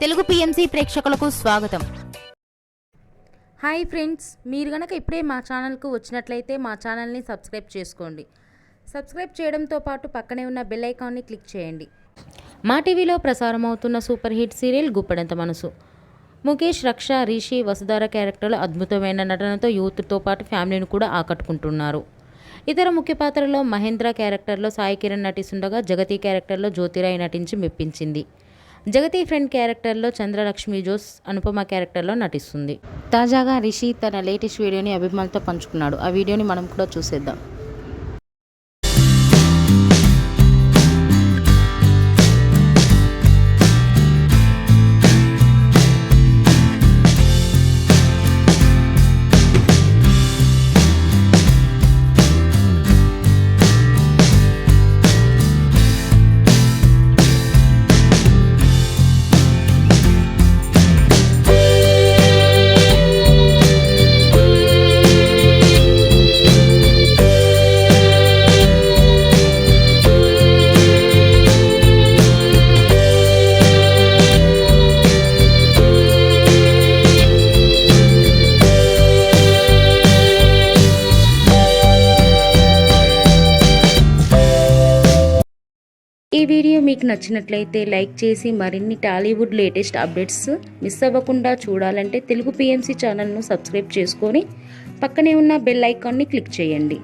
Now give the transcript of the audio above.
Telugu PMC ప్రేక్షకులకు స్వాగతం. Hi friends, మీరు గనక ఇప్పుడే మా ఛానల్కు వచ్చినట్లయితే మా ఛానల్ని సబ్స్క్రైబ్ చేసుకోండి. సబ్స్క్రైబ్ చేయడంతో పాటు పక్కనే ఉన్న బెల్ ఐకాన్ని క్లిక్ చేయండి. మా టీవీలో ప్రసారం అవుతున్న సూపర్ హిట్ సీరియల్ గుప్పెడంత మనసు. ముఖేష్, రక్ష, రిషి, వసుధార క్యారెక్టర్లు అద్భుతమైన నటనతో యూత్తో పాటు ఫ్యామిలీని కూడా ఆకట్టుకుంటున్నారు. ఇతర ముఖ్య పాత్రలో మహేంద్ర క్యారెక్టర్లో సాయి కిరణ్ నటిస్తుండగా జగతి క్యారెక్టర్లో జ్యోతిరాయ్ నటించి మెప్పించింది. జగతి ఫ్రెండ్ క్యారెక్టర్లో చంద్రలక్ష్మి జోస్ అనుపమ క్యారెక్టర్లో నటిస్తుంది. తాజాగా రిషి తన లేటెస్ట్ వీడియోని అభిమానులతో పంచుకున్నాడు. ఆ వీడియోని మనం కూడా చూసేద్దాం. ఈ వీడియో మీకు నచ్చినట్లయితే లైక్ చేసి మరిన్ని టాలీవుడ్ లేటెస్ట్ అప్డేట్స్ మిస్ అవ్వకుండా చూడాలంటే తెలుగు పిఎంసి ఛానల్ను సబ్స్క్రైబ్ చేసుకొని పక్కనే ఉన్న బెల్ ఐకాన్ని క్లిక్ చేయండి.